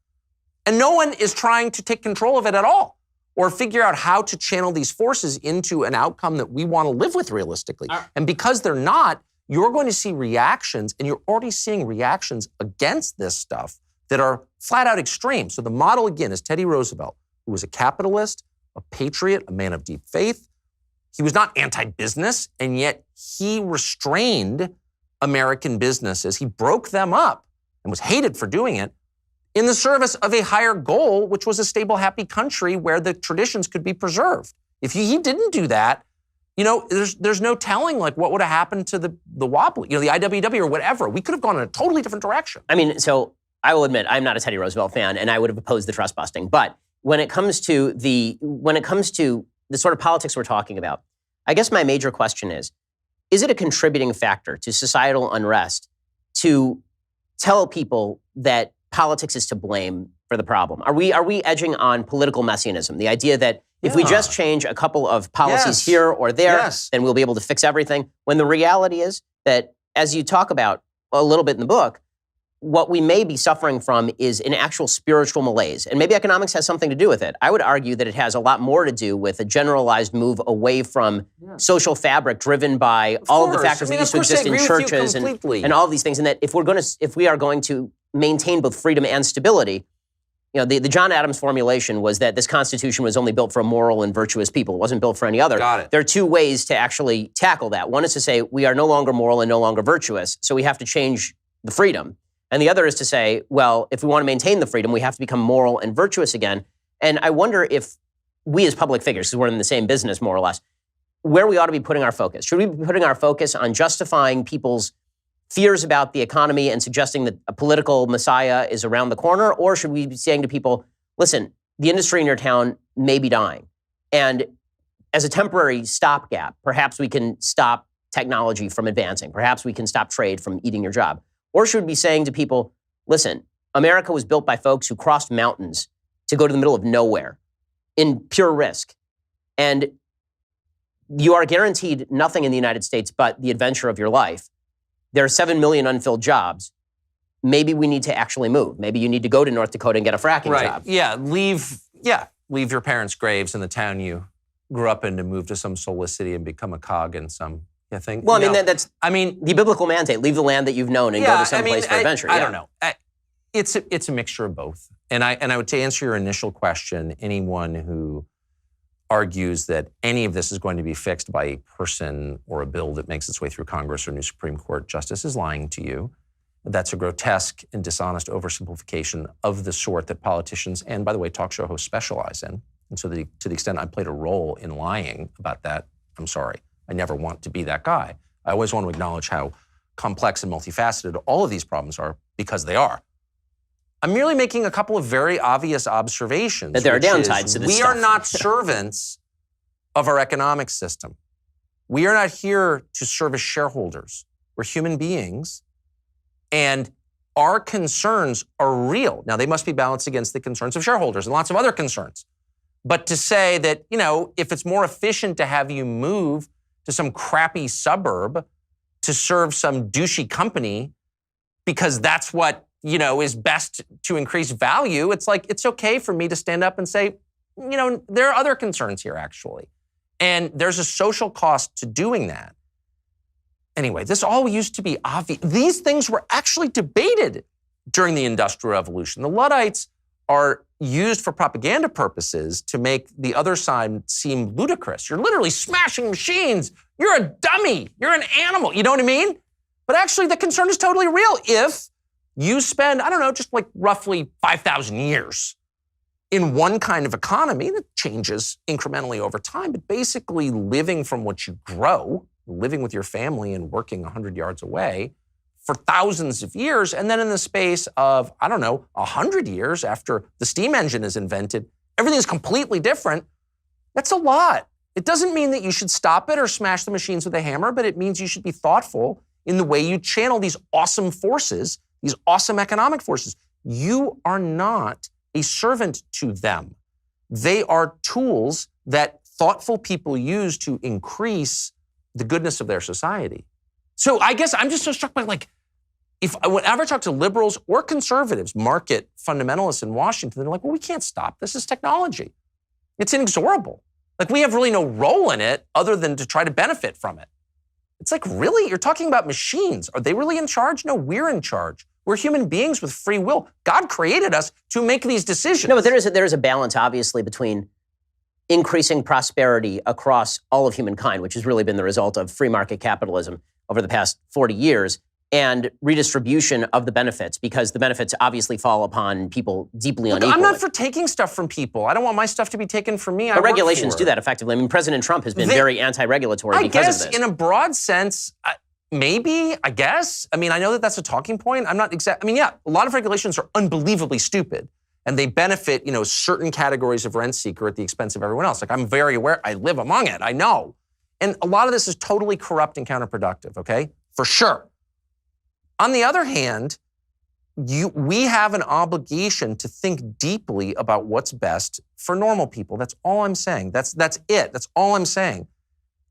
S1: and no one is trying to take control of it at all or figure out how to channel these forces into an outcome that we want to live with realistically. And because they're not, you're going to see reactions, and you're already seeing reactions against this stuff that are flat out extreme. So the model, again, is Teddy Roosevelt, who was a capitalist, a patriot, a man of deep faith. He was not anti-business, and yet he restrained American businesses. He broke them up and was hated for doing it in the service of a higher goal, which was a stable, happy country where the traditions could be preserved. If he didn't do that, there's no telling like what would have happened to the wobbly, the IWW or whatever. We could have gone in a totally different direction.
S2: I mean, so I will admit I'm not a Teddy Roosevelt fan, and I would have opposed the trust busting. But when it comes to the sort of politics we're talking about, I guess my major question is it a contributing factor to societal unrest to tell people that politics is to blame for the problem? Are we edging on political messianism? The idea that if we just change a couple of policies here or there, then we'll be able to fix everything. When the reality is that, as you talk about, a little bit in the book, what we may be suffering from is an actual spiritual malaise. And maybe economics has something to do with it. I would argue that it has a lot more to do with a generalized move away from social fabric driven by all of the factors that used to exist in churches and all of these things. And that if we are going to maintain both freedom and stability, the John Adams formulation was that this Constitution was only built for a moral and virtuous people. It wasn't built for any other.
S1: Got it.
S2: There are two ways to actually tackle that. One is to say we are no longer moral and no longer virtuous, so we have to change the freedom. And the other is to say, well, if we want to maintain the freedom, we have to become moral and virtuous again. And I wonder if we as public figures, because we're in the same business more or less, where we ought to be putting our focus. Should we be putting our focus on justifying people's fears about the economy and suggesting that a political messiah is around the corner? Or should we be saying to people, listen, the industry in your town may be dying. And as a temporary stopgap, perhaps we can stop technology from advancing. Perhaps we can stop trade from eating your job. Or should we be saying to people, listen, America was built by folks who crossed mountains to go to the middle of nowhere in pure risk. And you are guaranteed nothing in the United States but the adventure of your life. There are 7 million unfilled jobs. Maybe we need to actually move. Maybe you need to go to North Dakota and get a fracking job.
S1: Yeah, leave your parents' graves in the town you grew up in to move to some soulless city and become a cog in some thing.
S2: Well, that's the biblical mandate. Leave the land that you've known and go to some place for adventure.
S1: I don't know. It's a mixture of both. And I would, to answer your initial question, anyone who argues that any of this is going to be fixed by a person or a bill that makes its way through Congress or a new Supreme Court justice is lying to you. That's a grotesque and dishonest oversimplification of the sort that politicians and, by the way, talk show hosts specialize in. And so to the extent I played a role in lying about that, I'm sorry. I never want to be that guy. I always want to acknowledge how complex and multifaceted all of these problems are, because they are. I'm merely making a couple of very obvious observations.
S2: That there are downsides to this
S1: We
S2: stuff.
S1: are not servants of our economic system. We are not here to serve as shareholders. We're human beings, and our concerns are real. Now, they must be balanced against the concerns of shareholders and lots of other concerns. But to say that, if it's more efficient to have you move to some crappy suburb to serve some douchey company because that's what, is best to increase value, it's like, it's okay for me to stand up and say, there are other concerns here, actually. And there's a social cost to doing that. Anyway, this all used to be obvious. These things were actually debated during the Industrial Revolution. The Luddites are used for propaganda purposes to make the other side seem ludicrous. You're literally smashing machines. You're a dummy. You're an animal. You know what I mean? But actually, the concern is totally real. If you spend, just like roughly 5,000 years in one kind of economy that changes incrementally over time, but basically living from what you grow, living with your family and working 100 yards away for thousands of years, and then in the space of, 100 years after the steam engine is invented, everything is completely different. That's a lot. It doesn't mean that you should stop it or smash the machines with a hammer, but it means you should be thoughtful in the way you channel these awesome forces, these awesome economic forces. You are not a servant to them. They are tools that thoughtful people use to increase the goodness of their society. So I guess I'm just so struck by, whenever I talk to liberals or conservatives, market fundamentalists in Washington, they're like, well, we can't stop. This is technology. It's inexorable. We have really no role in it other than to try to benefit from it. It's like, really? You're talking about machines. Are they really in charge? No, we're in charge. We're human beings with free will. God created us to make these decisions.
S2: No, but there is a balance, obviously, between increasing prosperity across all of humankind, which has really been the result of free market capitalism over the past 40 years, and redistribution of the benefits, because the benefits obviously fall upon people deeply unequally.
S1: I'm not for taking stuff from people. I don't want my stuff to be taken from me.
S2: But regulations do that effectively. I mean, President Trump has been very anti-regulatory because of this.
S1: In a broad sense, maybe, I guess. I know that that's a talking point. I'm not a lot of regulations are unbelievably stupid, and they benefit, certain categories of rent seeker at the expense of everyone else. I'm very aware. I live among it. I know. And a lot of this is totally corrupt and counterproductive, okay? For sure. On the other hand, we have an obligation to think deeply about what's best for normal people. That's all I'm saying. That's it. That's all I'm saying.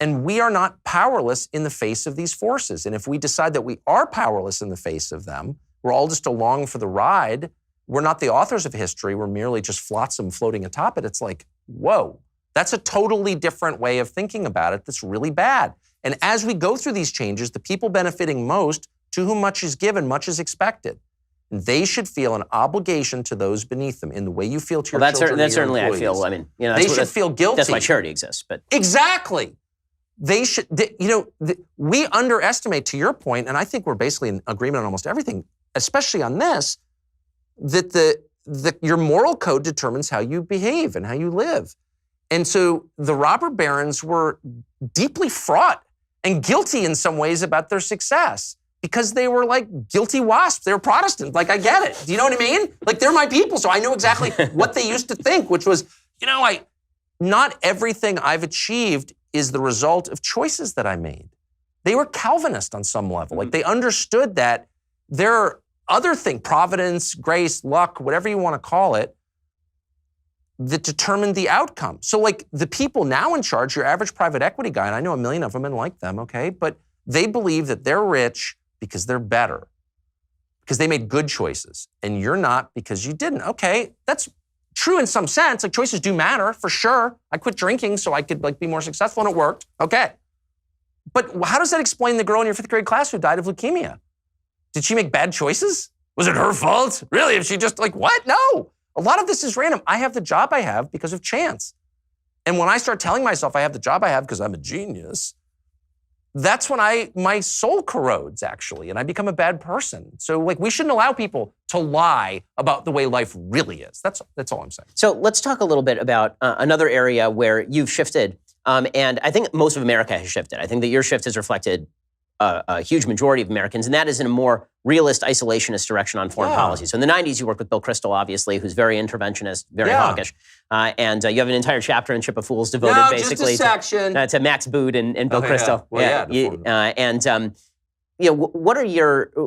S1: And we are not powerless in the face of these forces. And if we decide that we are powerless in the face of them, we're all just along for the ride. We're not the authors of history. We're merely just flotsam floating atop it. It's like, whoa, that's a totally different way of thinking about it that's really bad. And as we go through these changes, the people benefiting most, to whom much is given, much is expected. And they should feel an obligation to those beneath them in the way you feel to your children.
S2: That's
S1: and your
S2: certainly,
S1: employees.
S2: I feel, I mean,
S1: they should feel guilty.
S2: That's why charity exists. But
S1: exactly. They should, we underestimate, to your point, and I think we're basically in agreement on almost everything, especially on this, that your moral code determines how you behave and how you live. And so the robber barons were deeply fraught and guilty in some ways about their success because they were like guilty wasps. They were Protestant. Like, I get it. Do you know what I mean? Like, they're my people, so I know exactly what they used to think, which was, not everything I've achieved is the result of choices that I made. They were Calvinist on some level. Like, they understood that there are other things, providence, grace, luck, whatever you want to call it, that determined the outcome. So like the people now in charge, your average private equity guy, and I know a million of them and like them, okay? But they believe that they're rich because they're better, because they made good choices, and you're not because you didn't. Okay, that's true in some sense. Like, choices do matter, for sure. I quit drinking so I could be more successful, and it worked. Okay. But how does that explain the girl in your 5th grade class who died of leukemia? Did she make bad choices? Was it her fault? Really? If she just what? No. A lot of this is random. I have the job I have because of chance. And when I start telling myself I have the job I have because I'm a genius, that's when my soul corrodes, actually, and I become a bad person. So we shouldn't allow people to lie about the way life really is. That's all I'm saying.
S2: So let's talk a little bit about another area where you've shifted. And I think most of America has shifted. I think that your shift has reflected a huge majority of Americans, and that is in a more realist, isolationist direction on foreign policy. So in the 90s, you worked with Bill Kristol, obviously, who's very interventionist, very hawkish. And you have an entire chapter in Ship of Fools devoted basically to Max Boot and Bill Kristol.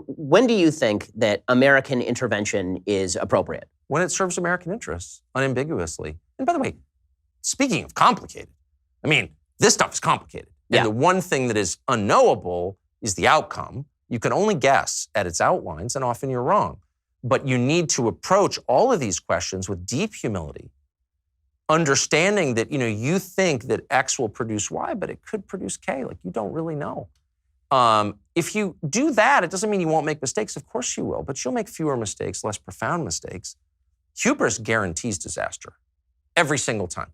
S2: When do you think that American intervention is appropriate?
S1: When it serves American interests, unambiguously. And by the way, speaking of complicated, this stuff is complicated. And the one thing that is unknowable is the outcome. You can only guess at its outlines, and often you're wrong. But you need to approach all of these questions with deep humility, understanding that, you think that X will produce Y, but it could produce K. You don't really know. If you do that, it doesn't mean you won't make mistakes. Of course you will, but you'll make fewer mistakes, less profound mistakes. Hubris guarantees disaster every single time,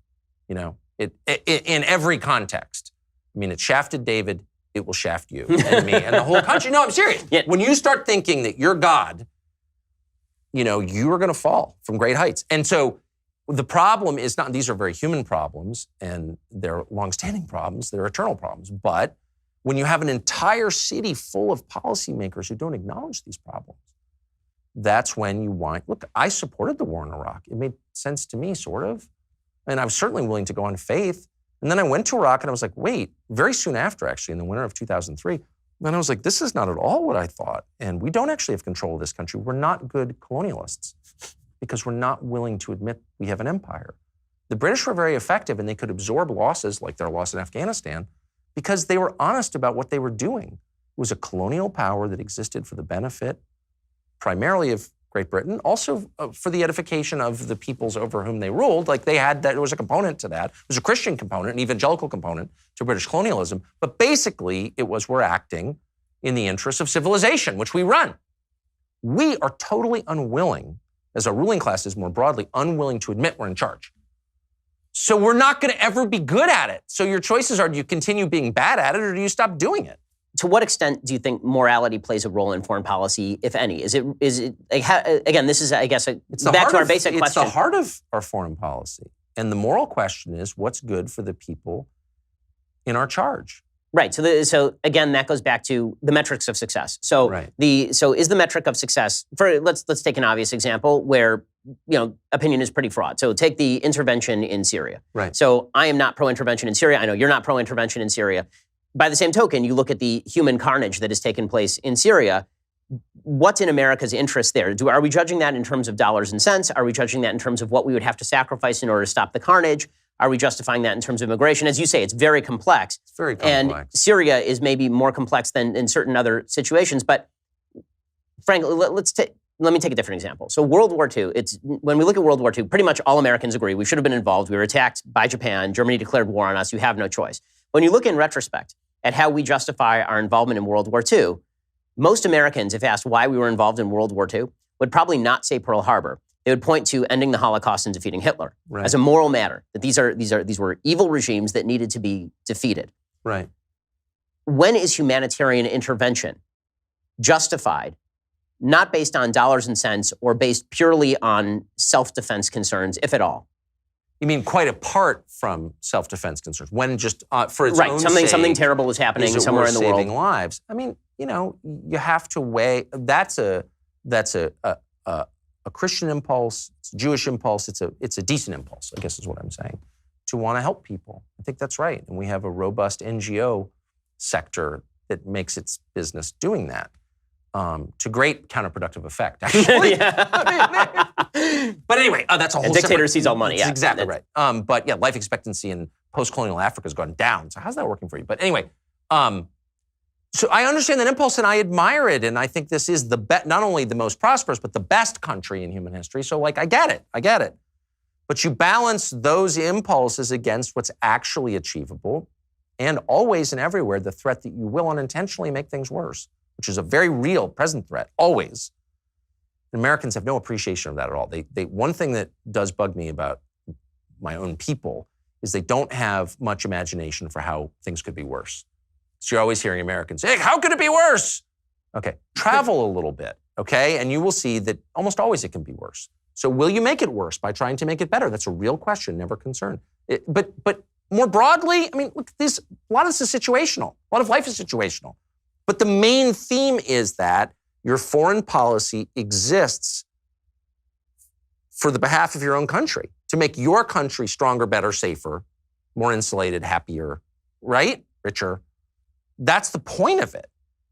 S1: in every context. It shafted David, it will shaft you and me and the whole country. No, I'm serious. Yeah. When you start thinking that you're God, you are going to fall from great heights. And so the problem is not, these are very human problems, and they're longstanding problems, they're eternal problems. But when you have an entire city full of policymakers who don't acknowledge these problems, that's when you look, I supported the war in Iraq. It made sense to me, sort of. And I was certainly willing to go on faith. And then I went to Iraq and I was like, wait, very soon after, actually, in the winter of 2003, then I was like, this is not at all what I thought. And we don't actually have control of this country. We're not good colonialists because we're not willing to admit we have an empire. The British were very effective, and they could absorb losses like their loss in Afghanistan because they were honest about what they wwere doing. It was a colonial power that existed for the benefit primarily of Great Britain, also for the edification of the peoples over whom they ruled. They had that, there was a component to that. There was a Christian component, an evangelical component to British colonialism. But basically, it was we're acting in the interests of civilization, which we run. We are totally unwilling, as our ruling class is more broadly, unwilling to admit we're in charge. So we're not going to ever be good at it. So your choices are, do you continue being bad at it, or do you stop doing it?
S2: To what extent do you think morality plays a role in foreign policy, if any? Is it again, this is, I guess, back to our basic question.
S1: It's the heart of our foreign policy. And the moral question is, what's good for the people in our charge?
S2: Right. So again, that goes back to the metrics of success. So so is the metric of success, let's take an obvious example where opinion is pretty fraught. So take the intervention in Syria.
S1: Right.
S2: So I am not pro-intervention in Syria. I know you're not pro-intervention in Syria. By the same token, you look at the human carnage that has taken place in Syria. What's in America's interest there? Are we judging that in terms of dollars and cents? Are we judging that in terms of what we would have to sacrifice in order to stop the carnage? are we justifying that in terms of immigration? As you say, it's very complex.
S1: It's very complex.
S2: And Syria is maybe more complex than in certain other situations. But Frank, let me take a different example. So World War II, when we look at World War II, pretty much all Americans agree we should have been involved. We were attacked by Japan. Germany declared war on us. You have no choice. When you look in retrospect at how we justify our involvement in World War II, most Americans, if asked why we were involved in World War II, would probably not say Pearl Harbor. They would point to ending the Holocaust and defeating Hitler as a moral matter, that these were evil regimes that needed to be defeated.
S1: Right.
S2: When is humanitarian intervention justified, not based on dollars and cents or based purely on self-defense concerns, if at all?
S1: You mean quite apart from self-defense concerns? When just for its own
S2: sake, something terrible is happening somewhere in the world.
S1: Saving lives. I mean, you have to weigh. That's a Christian impulse. It's a Jewish impulse. It's a decent impulse, I guess is what I'm saying, to want to help people. I think that's right, and we have a robust NGO sector that makes its business doing that. To great counterproductive effect, actually. But anyway, that's a whole.
S2: A dictator sees all money.
S1: That's exactly right. But yeah, life expectancy in post-colonial Africa has gone down. So how's that working for you? But anyway, so I understand that impulse and I admire it, and I think this is not only the most prosperous but the best country in human history. So I get it. But you balance those impulses against what's actually achievable, and always and everywhere the threat that you will unintentionally make things worse, which is a very real present threat, always. Americans have no appreciation of that at all. One thing that does bug me about my own people is they don't have much imagination for how things could be worse. So you're always hearing Americans say, hey, how could it be worse? Okay, travel a little bit, okay? And you will see that almost always it can be worse. So will you make it worse by trying to make it better? That's a real question, never concern. But more broadly, I mean, look, a lot of this is situational. A lot of life is situational. But the main theme is that your foreign policy exists for the behalf of your own country, to make your country stronger, better, safer, more insulated, happier, right? Richer. That's the point of it.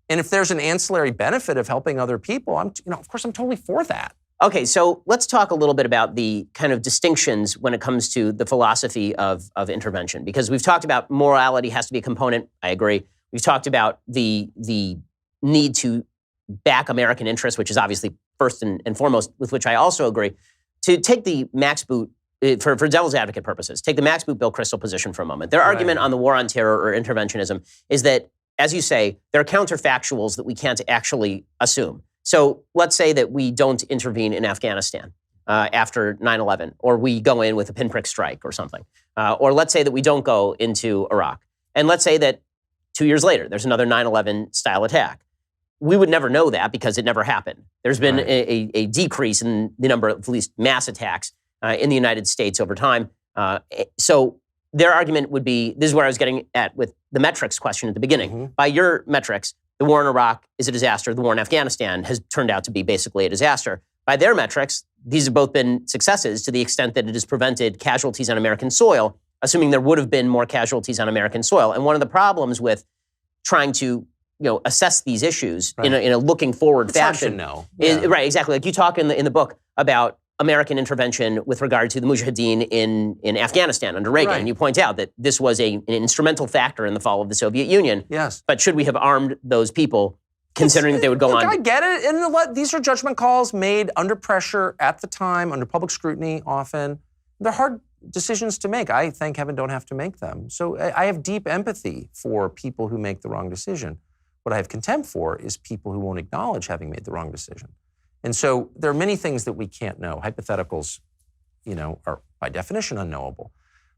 S1: And if there's an ancillary benefit of helping other people, of course, I'm totally for that.
S2: Okay, so let's talk a little bit about the kind of distinctions when it comes to the philosophy of intervention, because we've talked about morality has to be a component. I agree. We've talked about the need to back American interests, which is obviously first and foremost, with which I also agree. To take the max boot, for devil's advocate purposes, take the max boot Bill Kristol position for a moment. Their argument on the war on terror or interventionism is that, as you say, there are counterfactuals that we can't actually assume. So let's say that we don't intervene in Afghanistan after 9/11, or we go in with a pinprick strike or something. Or let's say that we don't go into Iraq. And let's say that 2 years later, there's another 9/11 style attack. We would never know that because it never happened. There's been a decrease in the number of at least mass attacks in the United States over time. So their argument would be, this is where I was getting at with the metrics question at the beginning. Mm-hmm. By your metrics, the war in Iraq is a disaster. The war in Afghanistan has turned out to be basically a disaster. By their metrics, these have both been successes to the extent that it has prevented casualties on American soil, assuming there would have been more casualties on American soil. And one of the problems with trying to assess these issues in a looking forward fashion.
S1: No.
S2: Right, exactly. Like you talk in the book about American intervention with regard to the Mujahideen in Afghanistan under Reagan.
S1: Right.
S2: And you point out that this was an instrumental factor in the fall of the Soviet Union.
S1: Yes.
S2: But should we have armed those people, considering that they would go on?
S1: I get it. And these are judgment calls made under pressure at the time, under public scrutiny often. They're hard decisions to make. I, thank heaven, don't have to make them. So I have deep empathy for people who make the wrong decision. What I have contempt for is people who won't acknowledge having made the wrong decision. And so there are many things that we can't know. Hypotheticals, are by definition unknowable.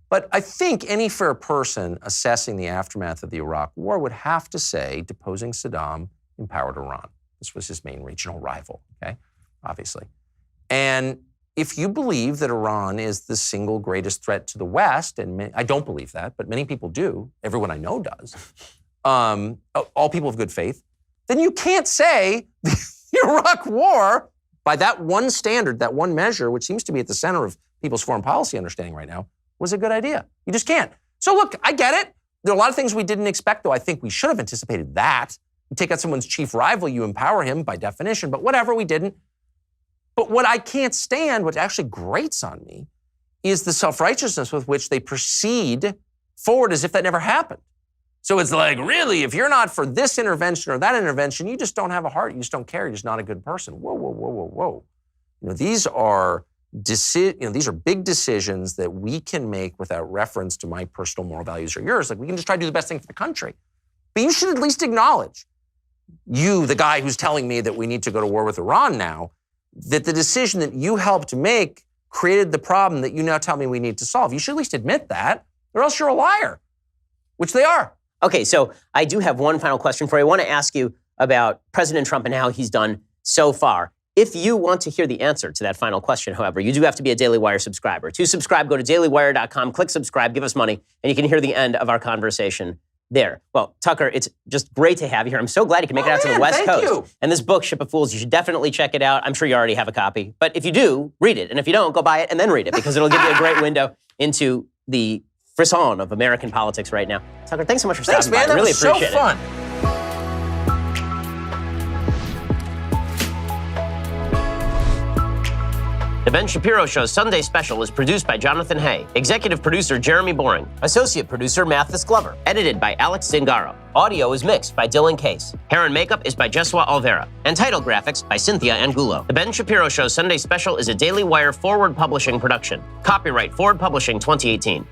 S1: But I think any fair person assessing the aftermath of the Iraq War would have to say deposing Saddam empowered Iran. This was his main regional rival, okay, obviously. And if you believe that Iran is the single greatest threat to the West, and I don't believe that, but many people do, everyone I know does, all people of good faith, then you can't say the Iraq War, by that one standard, that one measure, which seems to be at the center of people's foreign policy understanding right now, was a good idea. You just can't. So look, I get it. There are a lot of things we didn't expect, though. I think we should have anticipated that. You take out someone's chief rival, you empower him by definition, but whatever, we didn't. But what I can't stand, what actually grates on me, is the self-righteousness with which they proceed forward as if that never happened. So it's like, really, if you're not for this intervention or that intervention, you just don't have a heart. You just don't care. You're just not a good person. Whoa, whoa, whoa, whoa, whoa. These are big decisions that we can make without reference to my personal moral values or yours. Like, we can just try to do the best thing for the country. But you should at least acknowledge, you, the guy who's telling me that we need to go to war with Iran now, that the decision that you helped make created the problem that you now tell me we need to solve. You should at least admit that, or else you're a liar, which they are.
S2: Okay, so I do have one final question for you. I want to ask you about President Trump and how he's done so far. If you want to hear the answer to that final question, however, you do have to be a Daily Wire subscriber. To subscribe, go to dailywire.com, click subscribe, give us money, and you can hear the end of our conversation there. Well, Tucker, it's just great to have you here. I'm so glad you can make it out to the West Coast.
S1: You.
S2: And this book, Ship of Fools, you should definitely check it out. I'm sure you already have a copy. But if you do, read it. And if you don't, go buy it and then read it, because it'll give you a great window into the frisson of American politics right now. Tucker, thanks so much for stopping by. I really appreciate it.
S1: That was so fun.
S2: The Ben Shapiro Show's Sunday Special is produced by Jonathan Hay, executive producer Jeremy Boring, associate producer Mathis Glover, edited by Alex Zingaro. Audio is mixed by Dylan Case. Hair and makeup is by Jesua Alvera, and title graphics by Cynthia Angulo. The Ben Shapiro Show's Sunday Special is a Daily Wire Forward Publishing production. Copyright Forward Publishing 2018.